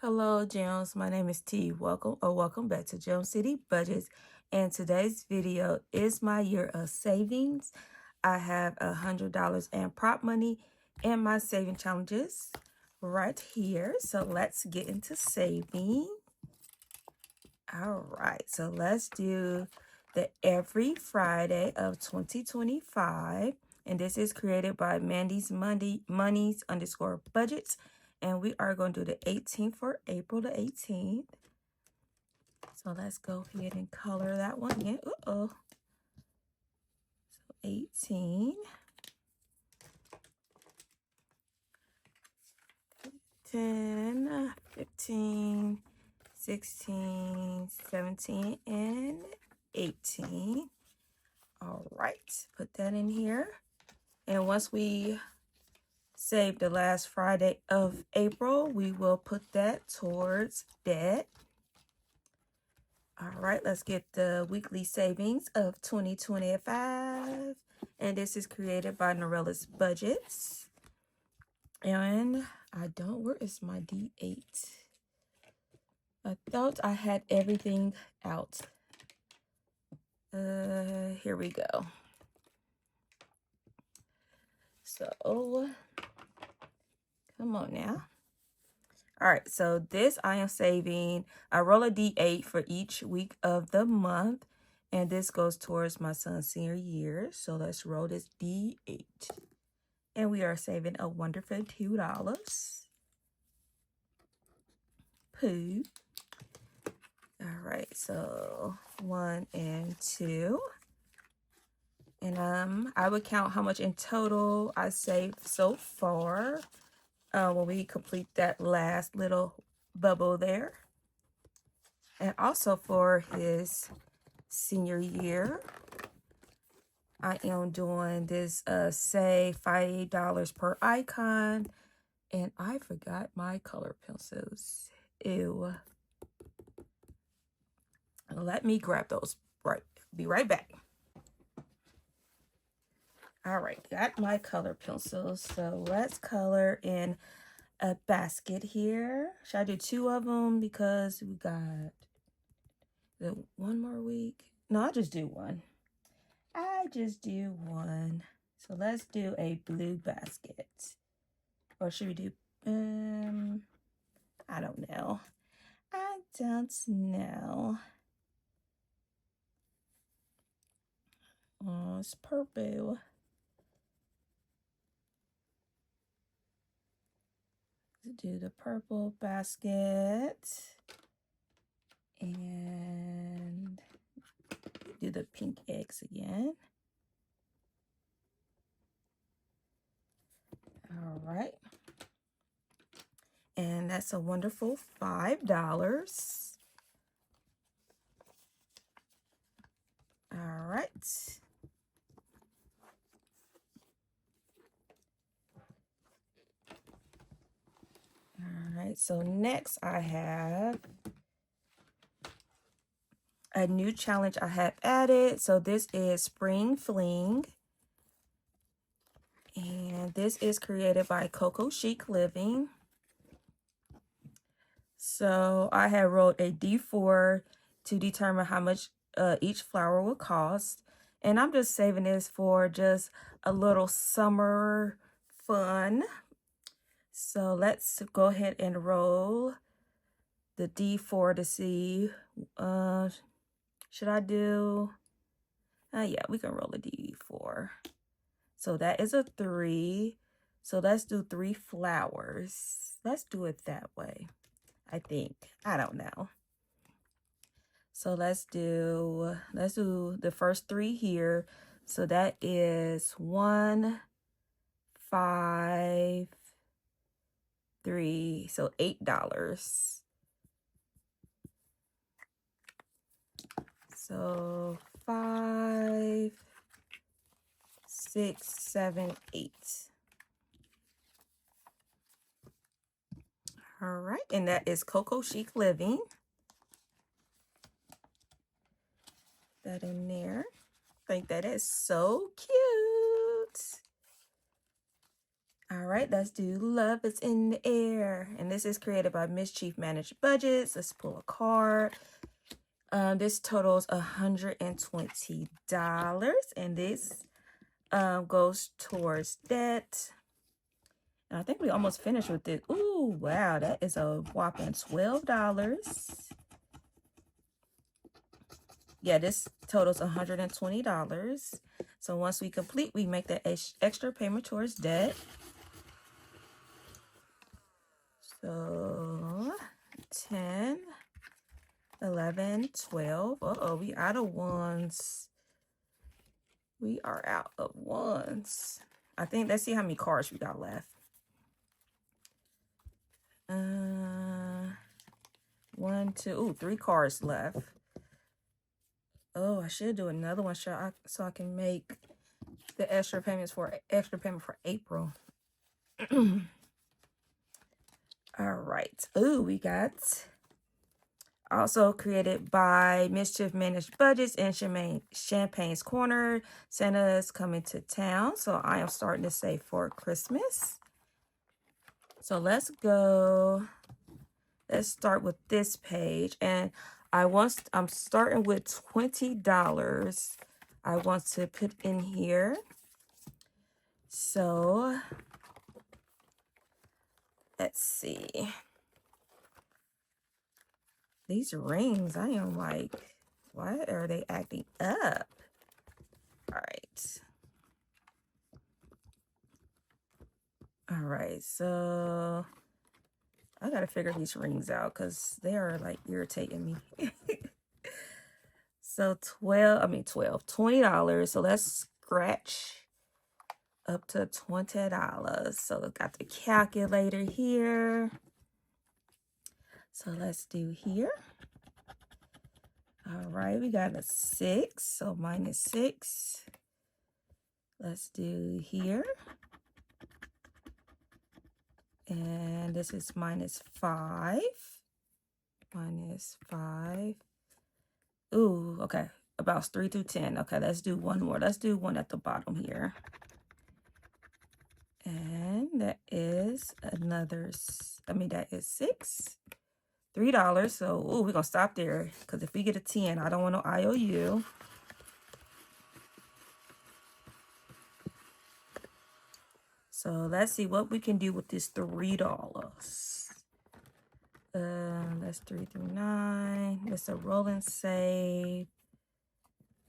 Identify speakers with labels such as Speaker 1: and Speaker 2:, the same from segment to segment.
Speaker 1: Hello, Gems. My name is T. Welcome back to Gem City Budgets. And today's video is my year of savings. I have $100 in prop money and my saving challenges right here. So let's get into saving. All right, so let's do the every Friday of 2025. And this is created by Mandy's Monies _ budgets. And we are going to do the 18th for April the 18th. So let's go ahead and color that one in. So 18, 10, 15, 16, 17, and 18. All right, put that in here. And once we save the last Friday of April, we will put that towards debt. All right, let's get the weekly savings of 2025. And this is created by Norella's Budgets. And where is my D8? I thought I had everything out. Here we go. So, come on now. All right, so this I am saving. I roll a D8 for each week of the month, and this goes towards my son's senior year. So let's roll this D8. And we are saving a wonderful $2. Poo. All right, so 1 and 2. And I would count how much in total I saved so far when we complete that last little bubble there. And also for his senior year, I am doing this save $5 per icon. And I forgot my color pencils. Ew. Let me grab those. Right. Be right back. All right, got my color pencils. So let's color in a basket here. Should I do 2 of them because we got one more week? No, I'll just do one. I just do one. So let's do a blue basket. Or should we do, I don't know. I don't know. Oh, it's purple. Let's do the purple basket. And do the pink eggs again. All right. And that's a wonderful $5. All right. All right, so next I have a new challenge I have added. So this is Spring Fling. And this is created by Coco Chic Living. So I have rolled a D4 to determine how much each flower will cost. And I'm just saving this for just a little summer fun. So let's go ahead and roll the D4 to see. Should I do? Yeah, we can roll a D4. So that is a 3. So let's do 3 flowers. Let's do it that way, I think. I don't know. So let's do the first 3 here. So that is 1, 5, 3. So $8. So 5, 6, 7, 8. All right, and that is Coco Chic Living. That in there. I think that is so cute. All right, let's do Love is in the Air. And this is created by Mischief Managed Budgets. Let's pull a card. This totals $120. And this goes towards debt. And I think we almost finished with it. Ooh, wow, that is a whopping $12. Yeah, this totals $120. So once we complete, we make the extra payment towards debt. So 10, 11, 12. Uh-oh, we out of ones. We are out of ones. I think, let's see how many cards we got left. 1, 2, ooh, 3 cards left. Oh, I should do another one so I can make the extra payment for April. All right. Ooh, we got also created by Mischief Managed Budgets and Champagne's Corner. Santa's coming to town. So I am starting to save for Christmas. So let's go. Let's start with this page. And I'm starting with $20. I want to put in here. So let's see. These rings, I am like, why are they acting up? All right. All right, so I gotta figure these rings out because they are like irritating me. So $20. So let's scratch up to $20. So got the calculator here. So let's do here. All right, we got a 6, so minus 6. Let's do here. And this is minus 5. Minus 5. Ooh, okay. About 3 through 10. Okay, let's do one more. Let's do one at the bottom here. And that is that is 6. $3. So, ooh, we're going to stop there. Because if we get a 10, I don't want no IOU. So, let's see what we can do with this $3. That's 3 through 9. That's a roll and save.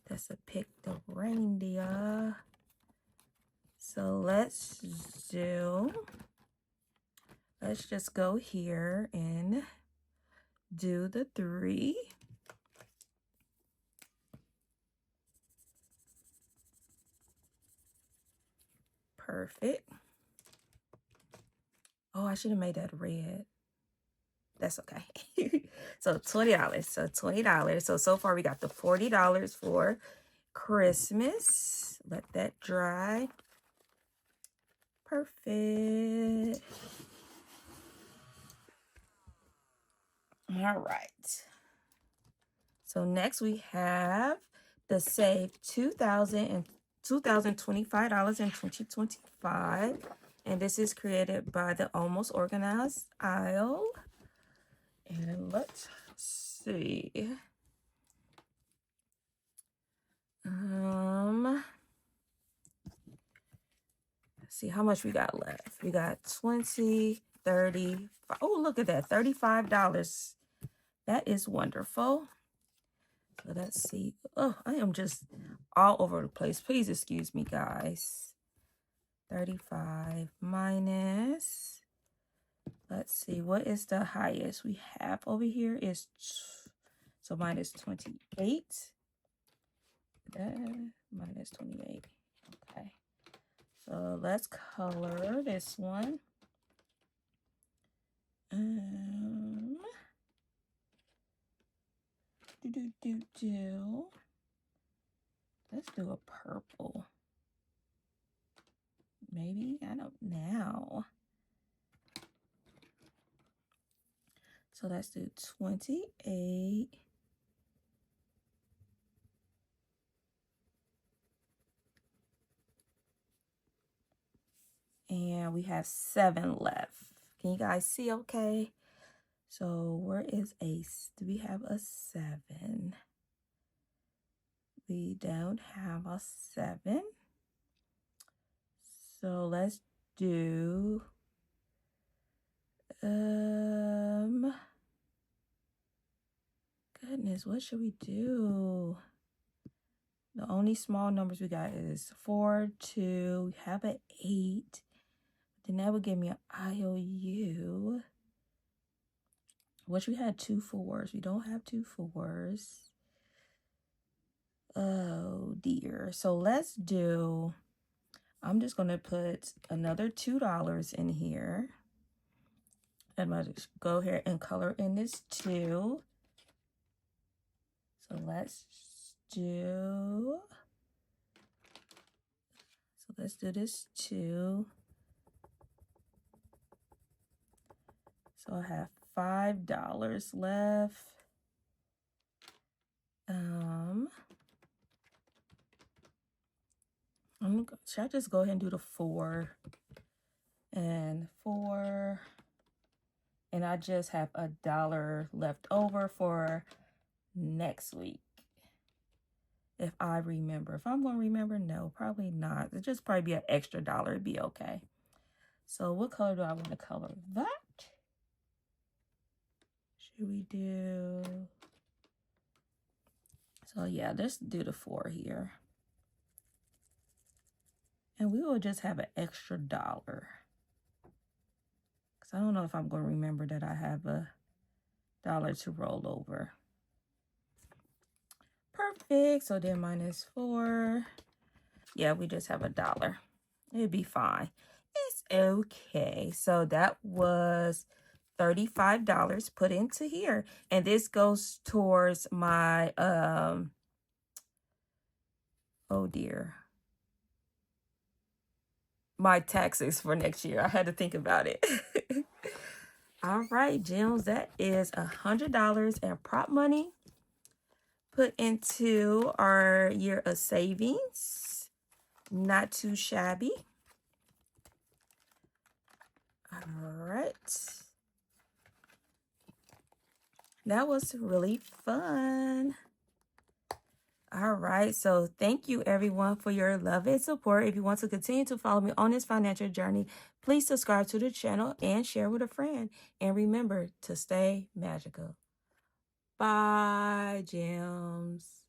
Speaker 1: That's a pick the reindeer. So let's just go here and do the 3. Perfect. Oh, I should have made that red. That's okay. So $20. So $20. So far we got the $40 for Christmas. Let that dry. Perfect. All right. So next we have the save $2,025 in 2025. And this is created by the Almost Organized Aisle. And let's see. Let's see how much we got left. We got 20, 30. Oh, look at that. $35. That is wonderful. So let's see. Oh, I am just all over the place. Please excuse me, guys. 35 minus. Let's see. What is the highest we have over here? Is so minus 28. Minus 28. Okay. So let's color this one. Let's do a purple. Maybe, I don't know. So let's do 28. And now we have 7 left. Can you guys see okay? So where is do we have a 7? We don't have a 7. So let's do goodness, what should we do? The only small numbers we got is 4, 2, we have an 8. Then that would give me an IOU, which we had 2 4s. We don't have 2 4s. Oh dear. So let's do, I'm just going to put another $2 in here. I'm going to go here and color in this 2. So let's do this 2. So I have $5 left. Should I just go ahead and do the 4 and 4, and I just have $1 left over for next week, if I remember. If I'm gonna remember, no, probably not. It'll just probably be an extra $1. It'd be okay. So what color do I want to color that? Should we do, so yeah, let's do the 4 here. And we will just have an extra $1. Because I don't know if I'm going to remember that I have $1 to roll over. Perfect. So then -4. Yeah, we just have $1. It'd be fine. It's okay. So that was $35 put into here. And this goes towards my, oh dear, my taxes for next year. I had to think about it. All right, gems, that is $100 in prop money put into our year of savings. Not too shabby. All right. That was really fun. All right, so thank you everyone for your love and support. If you want to continue to follow me on this financial journey, please subscribe to the channel and share with a friend. And remember to stay magical. Bye, gems.